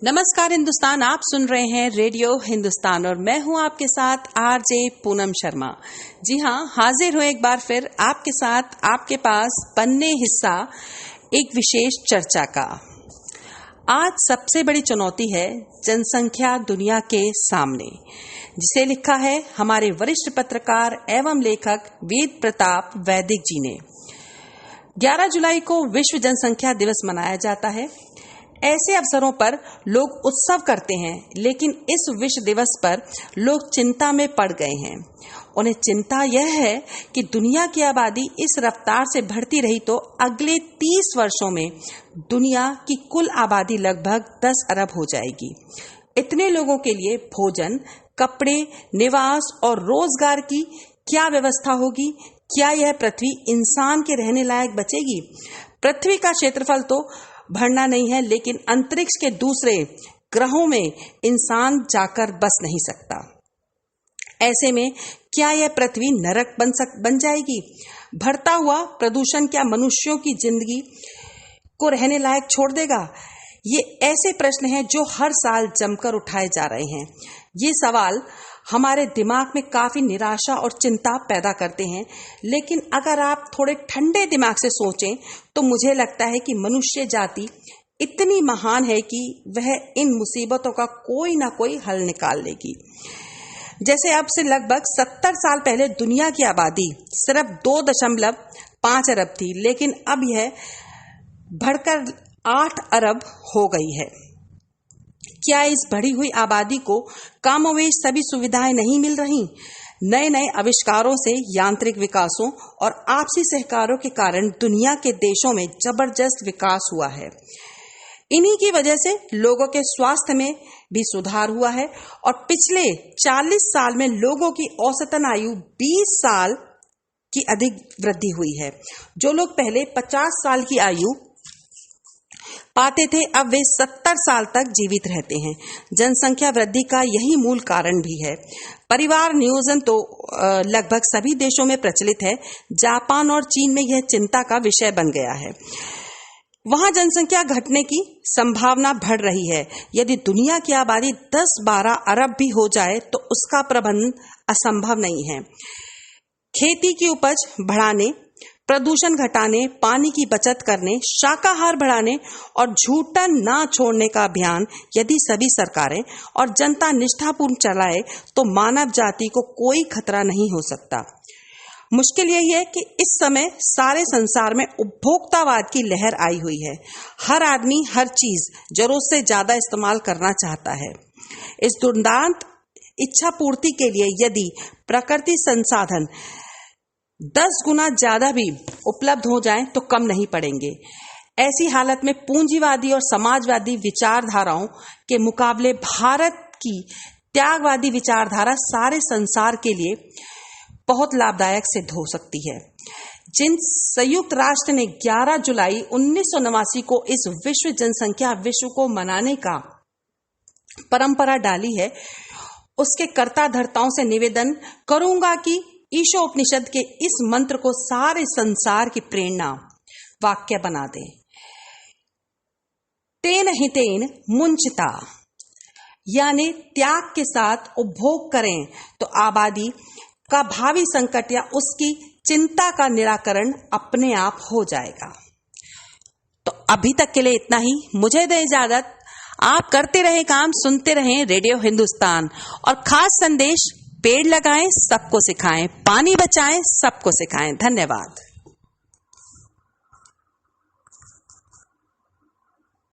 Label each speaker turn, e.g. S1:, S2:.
S1: नमस्कार हिंदुस्तान, आप सुन रहे हैं रेडियो हिंदुस्तान और मैं हूं आपके साथ आरजे पूनम शर्मा। जी हां, हाजिर हूं एक बार फिर आपके साथ आपके पास बनने हिस्सा एक विशेष चर्चा का। आज सबसे बड़ी चुनौती है जनसंख्या दुनिया के सामने, जिसे लिखा है हमारे वरिष्ठ पत्रकार एवं लेखक वेद प्रताप वैदिक जी ने। 11 जुलाई को विश्व जनसंख्या दिवस मनाया जाता है। ऐसे अवसरों पर लोग उत्सव करते हैं, लेकिन इस विश्व दिवस पर लोग चिंता में पड़ गए हैं। उन्हें चिंता यह है कि दुनिया की आबादी इस रफ्तार से बढ़ती रही तो अगले 30 वर्षों में दुनिया की कुल आबादी लगभग 10 अरब हो जाएगी। इतने लोगों के लिए भोजन, कपड़े, निवास और रोजगार की क्या व्यवस्था होगी? क्या यह पृथ्वी इंसान के रहने लायक बचेगी? पृथ्वी का क्षेत्रफल तो बढ़ना नहीं है, लेकिन अंतरिक्ष के दूसरे ग्रहों में इंसान जाकर बस नहीं सकता। ऐसे में क्या यह पृथ्वी नरक बन जाएगी? बढ़ता हुआ प्रदूषण क्या मनुष्यों की जिंदगी को रहने लायक छोड़ देगा? ये ऐसे प्रश्न हैं जो हर साल जमकर उठाए जा रहे हैं। ये सवाल हमारे दिमाग में काफी निराशा और चिंता पैदा करते हैं, लेकिन अगर आप थोड़े ठंडे दिमाग से सोचें तो मुझे लगता है कि मनुष्य जाति इतनी महान है कि वह इन मुसीबतों का कोई ना कोई हल निकाल लेगी। जैसे अब से लगभग 70 साल पहले दुनिया की आबादी सिर्फ 2.5 अरब थी, लेकिन अब यह बढ़कर 8 अरब हो गई है। क्या इस बढ़ी हुई आबादी को कामोवेश सभी सुविधाएं नहीं मिल रही? नए नए आविष्कारों से, यांत्रिक विकासों और आपसी सहकारों के कारण दुनिया के देशों में जबरदस्त विकास हुआ है। इन्हीं की वजह से लोगों के स्वास्थ्य में भी सुधार हुआ है और पिछले 40 साल में लोगों की औसतन आयु 20 साल की अधिक वृद्धि हुई है। जो लोग पहले 50 साल की आयु पाते थे, अब वे 70 साल तक जीवित रहते हैं। जनसंख्या वृद्धि का यही मूल कारण भी है। परिवार नियोजन तो लगभग सभी देशों में प्रचलित है। जापान और चीन में यह चिंता का विषय बन गया है। वहां जनसंख्या घटने की संभावना बढ़ रही है। यदि दुनिया की आबादी 10-12 अरब भी हो जाए तो उसका प्रबंधन असंभव नहीं है। खेती की उपज बढ़ाने, प्रदूषण घटाने, पानी की बचत करने, शाकाहार बढ़ाने और झूठा ना छोड़ने का अभियान यदि सभी सरकारें और जनता निष्ठापूर्ण चलाए तो मानव जाति को कोई खतरा नहीं हो सकता। मुश्किल यही है कि इस समय सारे संसार में उपभोक्तावाद की लहर आई हुई है। हर आदमी हर चीज जरूरत से ज्यादा इस्तेमाल करना चाहता है। इस दुर्दांत इच्छा पूर्ति के लिए यदि प्रकृति संसाधन 10 गुना ज्यादा भी उपलब्ध हो जाएं तो कम नहीं पड़ेंगे। ऐसी हालत में पूंजीवादी और समाजवादी विचारधाराओं के मुकाबले भारत की त्यागवादी विचारधारा सारे संसार के लिए बहुत लाभदायक सिद्ध हो सकती है। जिन संयुक्त राष्ट्र ने 11 जुलाई 1989 को इस विश्व जनसंख्या विश्व को मनाने का परंपरा डाली है, उसके कर्ता धर्ताओं से निवेदन करूंगा कि ईशोपनिषद के इस मंत्र को सारे संसार की प्रेरणा वाक्य बना दे। तेन हितेन मुंचता, यानी त्याग के साथ उपभोग करें तो आबादी का भावी संकट या उसकी चिंता का निराकरण अपने आप हो जाएगा। तो अभी तक के लिए इतना ही। मुझे दे इजाजत। आप करते रहे काम, सुनते रहें रेडियो हिंदुस्तान और खास संदेश, पेड़ लगाएं, सबको सिखाएं, पानी बचाएं, सबको सिखाएं। धन्यवाद।